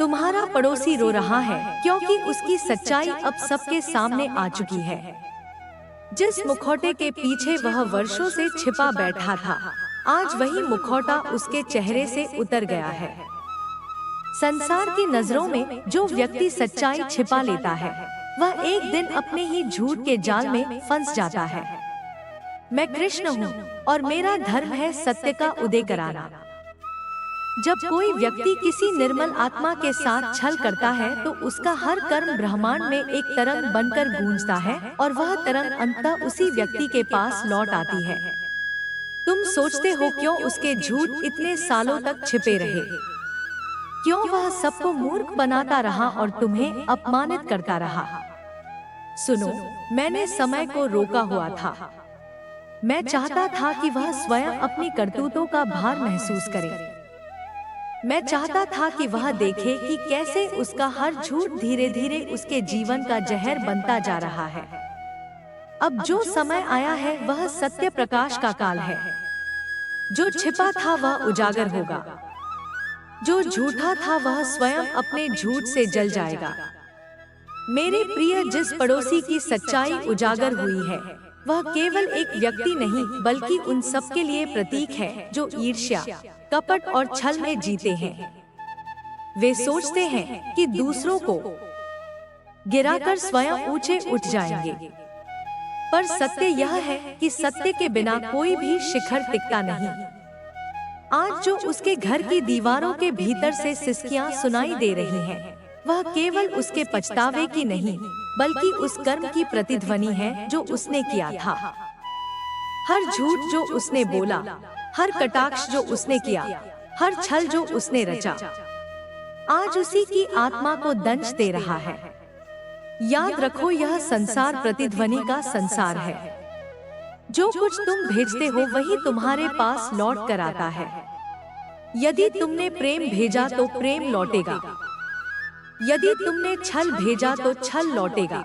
तुम्हारा पड़ोसी रो रहा है क्योंकि उसकी सच्चाई अब सबके सामने आ चुकी है। जिस मुखौटे के पीछे वह वर्षों से छिपा बैठा था, आज वही मुखौटा उसके चेहरे से उतर गया है। संसार की नजरों में जो व्यक्ति सच्चाई छिपा लेता है, वह एक दिन अपने ही झूठ के जाल में फंस जाता है। मैं कृष्ण हूँ और मेरा धर्म है सत्य का उदय कराना। जब कोई व्यक्ति किसी निर्मल आत्मा के साथ छल करता है तो उसका हर कर्म ब्रह्मांड में एक तरंग बनकर गूंजता है और वह तरंग अंततः उसी व्यक्ति के पास लौट आती है। तुम सोचते हो क्यों उसके झूठ इतने सालों तक छिपे रहे? क्यों वह सबको मूर्ख बनाता रहा और तुम्हें अपमानित करता रहा? सुनो, मैंने समय को रोका हुआ था। मैं चाहता था कि वह स्वयं अपनी करतूतों का भार महसूस करे। मैं चाहता था कि वह देखे कि कैसे उसका हर झूठ धीरे धीरे उसके जीवन का जहर बनता जा रहा है। अब जो समय आया है वह सत्य प्रकाश का काल है। जो छिपा था वह उजागर होगा। जो झूठा था वह स्वयं अपने झूठ से जल जाएगा। मेरे प्रिय, जिस पड़ोसी की सच्चाई उजागर हुई है, वह केवल एक व्यक्ति नहीं बल्कि उन सब के लिए प्रतीक है जो ईर्ष्या, कपट और छल में जीते हैं। वे सोचते हैं कि दूसरों को गिराकर स्वयं ऊंचे उठ जाएंगे, पर सत्य यह है कि सत्य के बिना कोई भी शिखर टिकता नहीं। आज जो उसके घर की दीवारों के भीतर से सिसकियां सुनाई दे रही हैं, वह केवल उसके पछतावे की नहीं बल्कि उस कर्म की प्रतिध्वनि है जो उसने किया था। हर झूठ जो उसने बोला, हर कटाक्ष जो उसने किया, हर छल जो उसने रचा, आज उसी की आत्मा को दंश दे रहा है। याद रखो, यह संसार प्रतिध्वनि का संसार है। जो कुछ तुम भेजते हो वही तुम्हारे पास लौट कर आता है। यदि तुमने प्रेम भेजा तो प्रेम लौटेगा। यदि तुमने छल भेजा तो छल लौटेगा।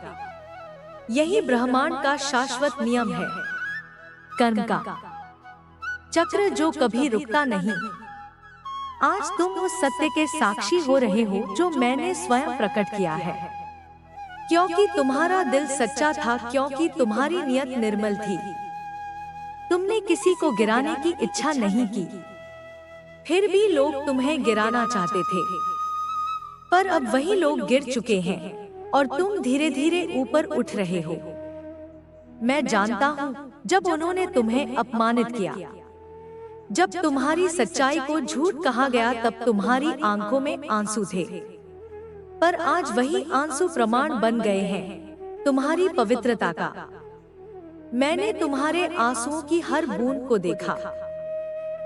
यही ब्रह्मांड का शाश्वत नियम है, कर्म का चक्र जो कभी रुकता नहीं। आज तुम उस सत्य के साक्षी हो रहे हो जो मैंने स्वयं प्रकट किया है। क्योंकि तुम्हारा दिल सच्चा था, क्योंकि तुम्हारी नियत निर्मल थी। तुमने किसी को गिराने की इच्छा नहीं की, फिर भी लोग तुम्हें गिराना चाहते थे। पर अब वही लोग गिर चुके हैं और तुम धीरे धीरे ऊपर उठ रहे हो। मैं जानता हूँ, जब उन्होंने तुम्हें अपमानित किया, जब तुम्हारी सच्चाई को झूठ कहा गया, तब तुम्हारी आंखों में आंसू थे। पर आज वही आंसू प्रमाण बन गए हैं तुम्हारी पवित्रता का। मैंने तुम्हारे आंसुओं की हर बूंद को देखा।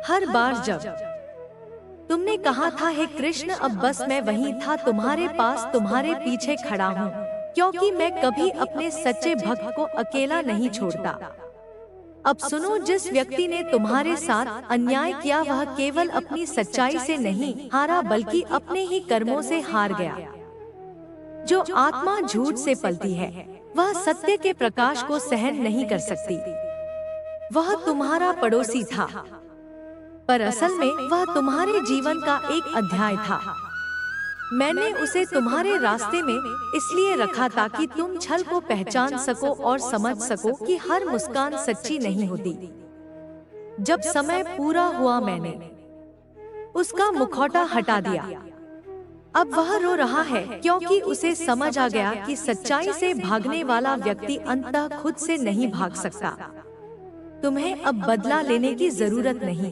हर बार जब तुमने कहा था, हे कृष्ण, अब बस मैं वहीं था, तुम्हारे पास, तुम्हारे पीछे खड़ा हूँ, क्योंकि मैं कभी अपने सच्चे भक्त को अकेला नहीं छोड़ता। अब सुनो, जिस व्यक्ति ने तुम्हारे साथ अन्याय किया वह केवल अपनी सच्चाई से नहीं हारा बल्कि अपने ही कर्मों से हार गया। जो आत्मा झूठ से पलती है वह सत्य के प्रकाश को सहन नहीं कर सकती। वह तुम्हारा पड़ोसी था, पर असल में वह तुम्हारे जीवन का एक अध्याय था। मैंने उसे तुम्हारे रास्ते में इसलिए रखा ताकि तुम छल को पहचान सको और समझ सको कि हर मुस्कान सच्ची नहीं होती। जब समय पूरा हुआ, मैंने उसका मुखौटा हटा दिया। अब वह रो रहा है क्योंकि उसे समझ आ गया कि सच्चाई से भागने वाला व्यक्ति अंततः खुद से नहीं भाग सकता। तुम्हें अब बदला लेने की जरूरत नहीं।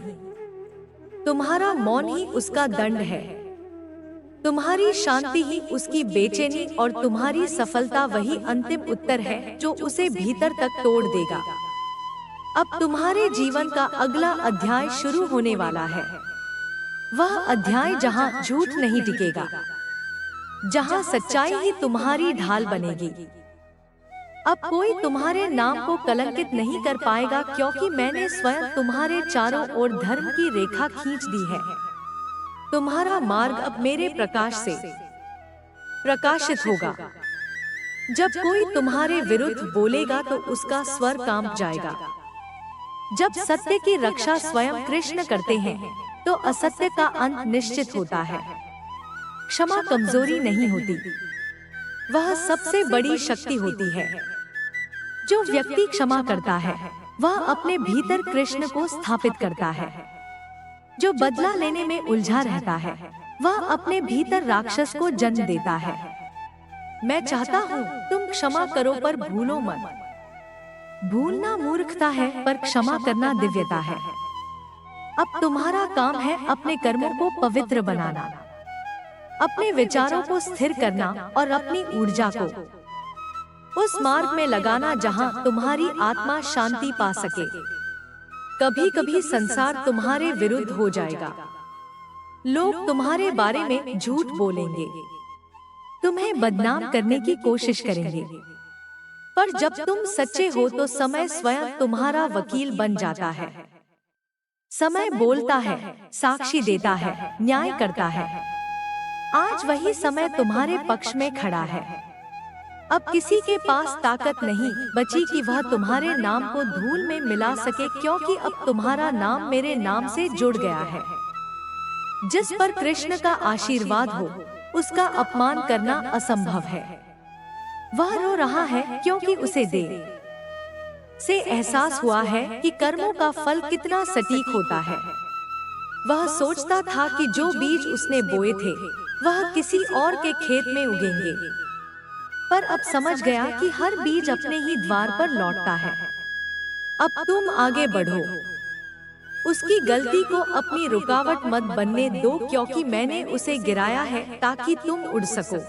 तुम्हारा मौन ही उसका दंड है। तुम्हारी शांति ही उसकी बेचैनी और तुम्हारी सफलता वही अंतिम उत्तर है जो उसे भीतर तक तोड़ देगा। अब तुम्हारे जीवन का अगला अध्याय शुरू होने वाला है। वह अध्याय जहां झूठ नहीं टिकेगा, जहां सच्चाई ही तुम्हारी ढाल बनेगी। अब कोई तुम्हारे नाम को कलंकित नहीं कर पाएगा, क्योंकि मैंने स्वयं तुम्हारे चारों ओर धर्म की रेखा खींच दी है। तुम्हारा मार्ग अब मेरे प्रकाश से प्रकाशित होगा। जब कोई तुम्हारे विरुद्ध बोलेगा तो उसका स्वर कांप जाएगा। जब सत्य की रक्षा स्वयं कृष्ण करते हैं तो असत्य का अंत निश्चित होता है। क्षमा कमजोरी नहीं होती, वह सबसे बड़ी शक्ति होती है। जो व्यक्ति क्षमा करता है वह अपने भीतर कृष्ण को स्थापित करता है। जो बदला लेने में उलझा रहता है वह अपने भीतर राक्षस को जन्म देता है। मैं चाहता हूँ तुम क्षमा करो पर भूलो मत। भूलना मूर्खता है पर क्षमा करना दिव्यता है। अब तुम्हारा काम है अपने कर्मों को पवित्र बनाना, अपने विचारों को स्थिर करना और अपनी ऊर्जा को उस मार्ग में लगाना जहां तुम्हारी आत्मा शांति पा सके। कभी कभी संसार तुम्हारे विरुद्ध हो जाएगा, लोग तुम्हारे बारे में झूठ बोलेंगे, तुम्हें बदनाम करने की कोशिश करेंगे, पर जब तुम सच्चे हो तो समय स्वयं तुम्हारा वकील बन जाता है। समय बोलता है, साक्षी देता है, न्याय करता है। आज वही समय तुम्हारे पक्ष में खड़ा है। अब किसी के पास ताकत नहीं बची कि वह तुम्हारे नाम को धूल में मिला सके, क्योंकि अब तुम्हारा नाम मेरे नाम से जुड़ गया है। जिस पर कृष्ण का आशीर्वाद हो उसका अपमान करना असंभव है। वह रो रहा है क्योंकि उसे देर से एहसास हुआ है कि कर्मों का फल कितना सटीक होता है। वह सोचता था कि जो बीज उसने बोए थे वह किसी और के खेत में उगेंगे, पर अब समझ गया कि हर बीज अपने ही द्वार पर लौटता है। अब तुम आगे बढ़ो, उसकी गलती को अपनी रुकावट मत बनने दो, क्योंकि मैंने उसे गिराया है ताकि तुम उड़ सको।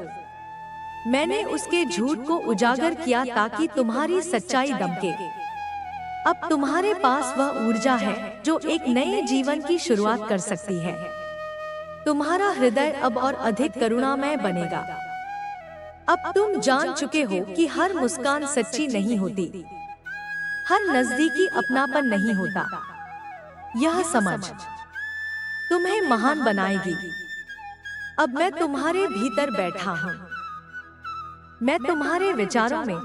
मैंने उसके झूठ को उजागर किया ताकि तुम्हारी सच्चाई दमके। अब तुम्हारे पास वह ऊर्जा है जो एक नए जीवन की शुरुआत कर सकती है। तुम्हारा हृदय अब और अधिक करुणामय बनेगा। अब तुम जान चुके हो कि हर मुस्कान सच्ची नहीं होती, हर नजदीकी अपनापन नहीं होता। यह समझ तुम्हें महान बनाएगी। अब मैं तुम्हारे भीतर बैठा हूँ। मैं तुम्हारे विचारों में,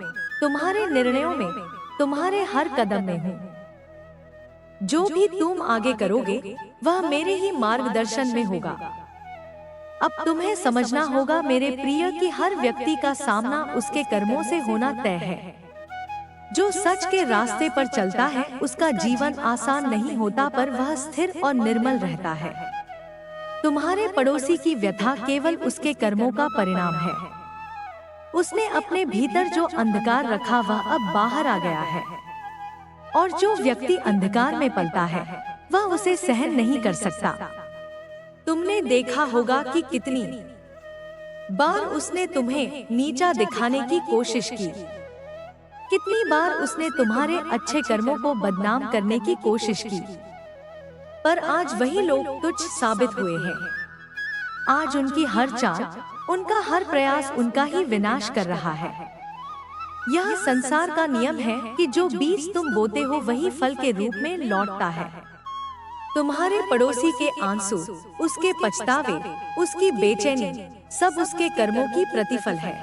तुम्हारे निर्णयों में, तुम्हारे हर कदम में हूँ। जो भी तुम आगे करोगे वह मेरे ही मार्गदर्शन में होगा। अब तुम्हें समझना होगा मेरे प्रिय कि हर व्यक्ति का सामना उसके कर्मों से होना तय है। जो सच के रास्ते पर चलता है उसका जीवन आसान नहीं होता, पर वह स्थिर और निर्मल रहता है। तुम्हारे पड़ोसी की व्यथा केवल उसके कर्मों का परिणाम है। उसने अपने भीतर जो अंधकार रखा वह अब बाहर आ गया है, और जो व्यक्ति अंधकार में पलता है वह उसे सहन नहीं कर सकता। तुमने देखा होगा कि कितनी बार उसने तुम्हें नीचा दिखाने की कोशिश की, कितनी बार उसने तुम्हारे अच्छे कर्मों को बदनाम करने की कोशिश की, पर आज वही लोग तुच्छ साबित हुए हैं। आज उनकी हर चाल, उनका हर प्रयास उनका ही विनाश कर रहा है। यह संसार का नियम है कि जो बीज तुम बोते हो वही फल के रूप में लौटता है। तुम्हारे पड़ोसी के आंसू, उसके पछतावे, उसकी बेचैनी, सब उसके कर्मों की प्रतिफल है।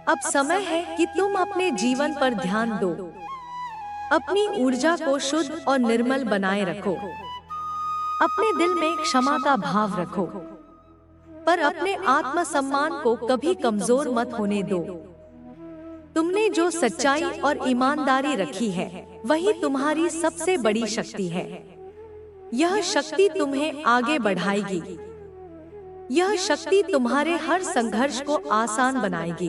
अब समय है कि तुम अपने जीवन पर ध्यान दो, अपनी ऊर्जा को शुद्ध और निर्मल बनाए रखो। अपने दिल में क्षमा का भाव रखो, पर अपने आत्मसम्मान को कभी कमजोर मत होने दो। तुमने जो सच्चाई और ईमानदारी रखी है वही तुम्हारी सबसे बड़ी शक्ति है। यह शक्ति तुम्हें आगे बढ़ाएगी। यह शक्ति तुम्हारे हर संघर्ष को आसान बनाएगी।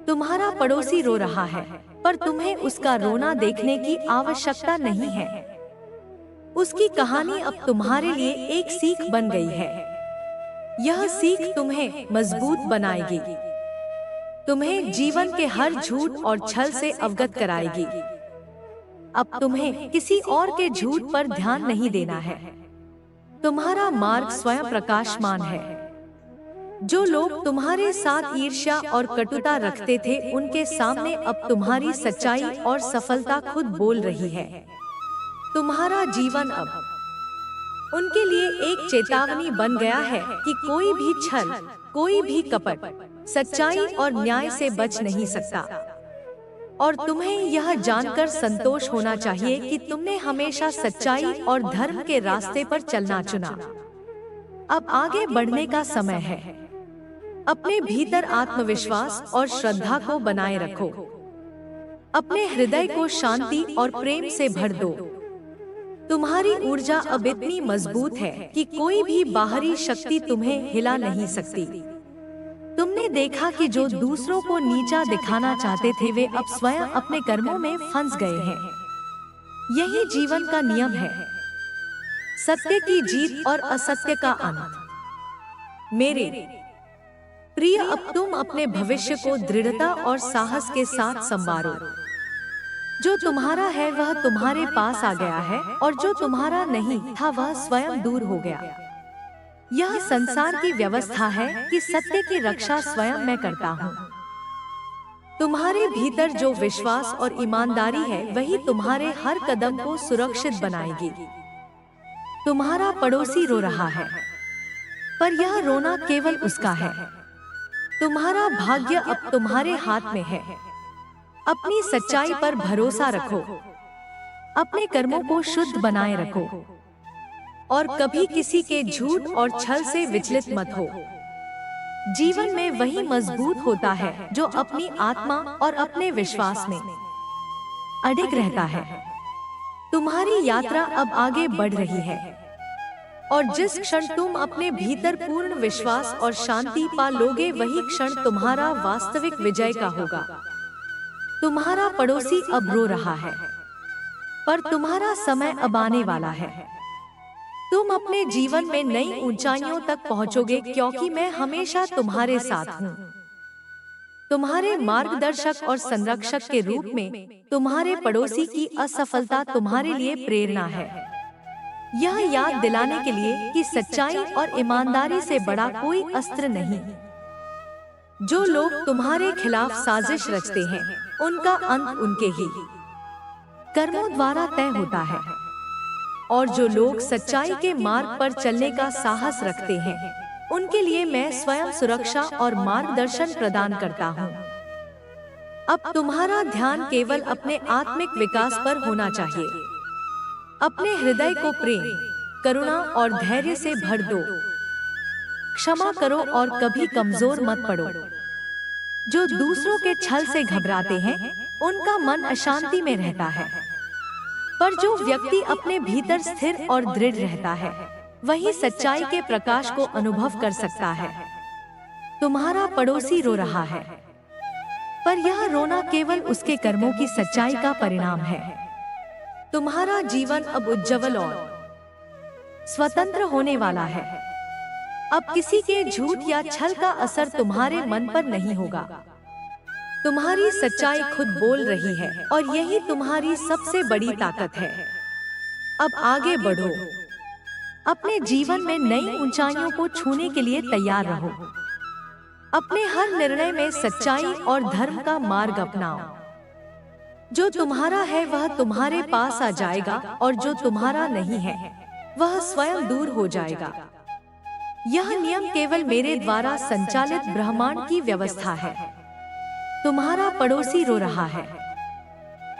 तुम्हारा पड़ोसी रो रहा है, पर तुम्हें उसका रोना देखने की आवश्यकता नहीं है। उसकी कहानी अब तुम्हारे लिए एक सीख बन गई है। यह सीख तुम्हें मजबूत बनाएगी, तुम्हें जीवन के हर झूठ और छल से अवगत कराएगी। अब तुम्हें किसी और के झूठ पर ध्यान नहीं देना है। तुम्हारा मार्ग स्वयं प्रकाशमान है। जो लोग तुम्हारे साथ ईर्ष्या और कटुता रखते थे उनके सामने अब तुम्हारी सच्चाई और सफलता खुद बोल रही है। तुम्हारा जीवन अब उनके लिए एक चेतावनी बन गया है कि कोई भी छल, कोई भी कपट, सच्चाई और न्याय से बच नहीं सकता। और तुम्हें यह जानकर संतोष होना चाहिए कि तुमने हमेशा सच्चाई और धर्म के रास्ते पर चलना चुना। अब आगे बढ़ने का समय है। अपने भीतर आत्मविश्वास और श्रद्धा को बनाए रखो। अपने हृदय को शांति और प्रेम से भर दो। तुम्हारी ऊर्जा अब इतनी मजबूत है कि कोई भी बाहरी शक्ति तुम्हें हिला नहीं सकती। तुमने देखा कि जो दूसरों को नीचा दिखाना चाहते थे वे अब स्वयं अपने कर्मों में फंस गए हैं। यही जीवन का नियम है, सत्य की जीत और असत्य का अंत। मेरे प्रिय, अब तुम अपने भविष्य को दृढ़ता और साहस के साथ संवारो। जो तुम्हारा है वह तुम्हारे पास आ गया है और जो तुम्हारा नहीं था वह स्वयं दूर हो गया। यह संसार की व्यवस्था है कि सत्य की रक्षा स्वयं मैं करता हूँ। तुम्हारे भीतर जो विश्वास और ईमानदारी है वही तुम्हारे हर कदम को सुरक्षित बनाएगी। तुम्हारा पड़ोसी रो रहा है, पर यह रोना केवल उसका है। तुम्हारा भाग्य अब तुम्हारे हाथ में है। अपनी सच्चाई पर भरोसा रखो, अपने कर्मों को शुद्ध बनाए रखो और कभी किसी के झूठ और छल से विचलित मत हो। जीवन में वही मजबूत होता है जो अपनी आत्मा और अपने विश्वास में अडिग रहता है। तुम्हारी यात्रा अब आगे बढ़ रही है और जिस क्षण तुम अपने भीतर पूर्ण विश्वास और शांति पा लोगे वही क्षण तुम्हारा वास्तविक विजय का होगा। तुम्हारा पड़ोसी अब रो रहा है, पर तुम्हारा समय अब आने वाला है। तुम अपने जीवन में नई ऊंचाइयों तक पहुंचोगे क्योंकि मैं हमेशा तुम्हारे साथ हूँ। तुम्हारे मार्गदर्शक और संरक्षक के रूप में तुम्हारे पड़ोसी की असफलता तुम्हारे लिए प्रेरणा है। यह याद दिलाने के लिए कि सच्चाई और ईमानदारी से बड़ा कोई अस्त्र नहीं। जो लोग तुम्हारे खिलाफ साजिश रचते हैं उनका अंत उनके ही कर्मों द्वारा तय होता है और जो लोग सच्चाई के मार्ग पर चलने का साहस रखते हैं उनके लिए मैं स्वयं सुरक्षा और मार्गदर्शन प्रदान करता हूँ। अब तुम्हारा ध्यान केवल अपने आत्मिक विकास पर होना चाहिए। अपने हृदय को प्रेम, करुणा और धैर्य से भर दो। क्षमा करो और कभी कमजोर मत पड़ो। जो दूसरों के छल से घबराते हैं उनका मन अशांति में रहता है, पर जो व्यक्ति अपने भीतर स्थिर और दृढ़ रहता है वही सच्चाई के प्रकाश को अनुभव कर सकता है। तुम्हारा पड़ोसी रो रहा है, पर यह रोना केवल उसके कर्मों की सच्चाई का परिणाम है। तुम्हारा जीवन अब उज्जवल और स्वतंत्र होने वाला है। अब किसी के झूठ या छल का असर तुम्हारे मन पर नहीं होगा। तुम्हारी सच्चाई खुद बोल रही है और यही तुम्हारी सबसे बड़ी ताकत है। अब आगे बढ़ो, अपने जीवन में नई ऊंचाइयों को छूने के लिए तैयार रहो। अपने हर निर्णय में सच्चाई और धर्म का मार्ग अपनाओ। जो तुम्हारा है वह तुम्हारे पास आ जाएगा और जो तुम्हारा नहीं है वह स्वयं दूर हो जाएगा। यह नियम केवल मेरे द्वारा संचालित ब्रह्मांड की व्यवस्था है। तुम्हारा पड़ोसी रो रहा है,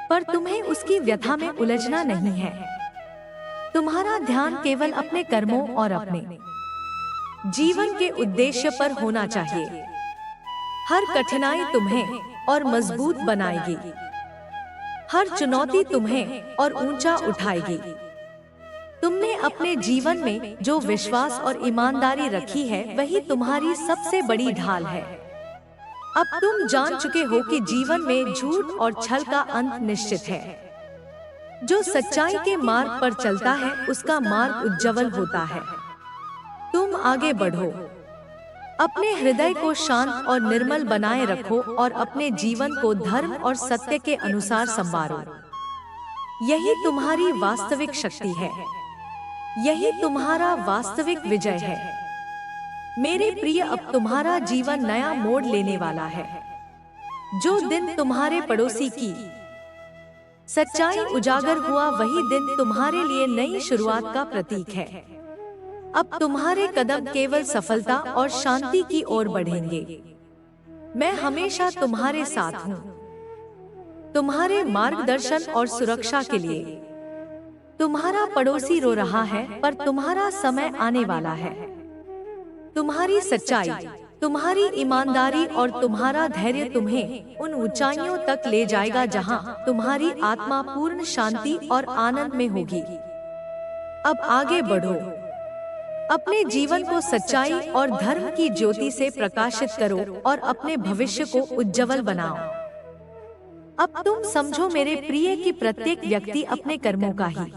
पर तुम्हें उसकी व्यथा में उलझना नहीं है। तुम्हारा ध्यान केवल अपने कर्मों और अपने जीवन के उद्देश्य पर होना चाहिए। हर कठिनाई तुम्हें और मजबूत बनाएगी। हर चुनौती तुम्हें और ऊंचा उठाएगी। तुमने अपने जीवन में जो विश्वास और ईमानदारी रखी है वही तुम्हारी सबसे बड़ी ढाल है। अब तुम जान चुके हो कि जीवन में झूठ और छल का अंत निश्चित है। जो सच्चाई के मार्ग पर चलता है उसका मार्ग उज्जवल होता है। तुम आगे बढ़ो, अपने हृदय को शांत और निर्मल बनाए रखो और अपने जीवन को धर्म और सत्य के अनुसार संवारो। यही तुम्हारी वास्तविक शक्ति है। यही तुम्हारा वास्तविक विजय है। मेरे प्रिय, अब तुम्हारा जीवन नया मोड़ लेने वाला है। जो दिन तुम्हारे पड़ोसी की सच्चाई उजागर हुआ वही दिन तुम्हारे लिए नई शुरुआत का प्रतीक है। अब तुम्हारे कदम केवल सफलता और शांति की ओर बढ़ेंगे। मैं हमेशा तुम्हारे साथ हूँ, तुम्हारे मार्गदर्शन और सुरक्षा के लिए। तुम्हारा पड़ोसी रो रहा है, पर तुम्हारा समय आने वाला है। तुम्हारी सच्चाई, तुम्हारी ईमानदारी और तुम्हारा धैर्य तुम्हें उन ऊंचाइयों तक ले जाएगा जहां तुम्हारी आत्मा पूर्ण शांति और आनंद में होगी। अब आगे बढ़ो, अपने जीवन को सच्चाई और धर्म की ज्योति से प्रकाशित करो और अपने भविष्य को उज्जवल बनाओ। अब तुम समझो मेरे प्रिय कि प्रत्येक व्यक्ति अपने कर्मों का ही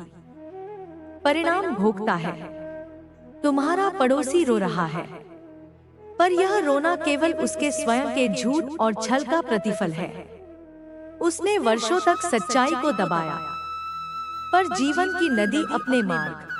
परिणाम भोगता है। तुम्हारा पड़ोसी रो रहा है, पर यह रोना केवल उसके स्वयं के झूठ और छल का प्रतिफल है। उसने वर्षों तक सच्चाई को दबाया, पर जीवन की नदी अपने मार्ग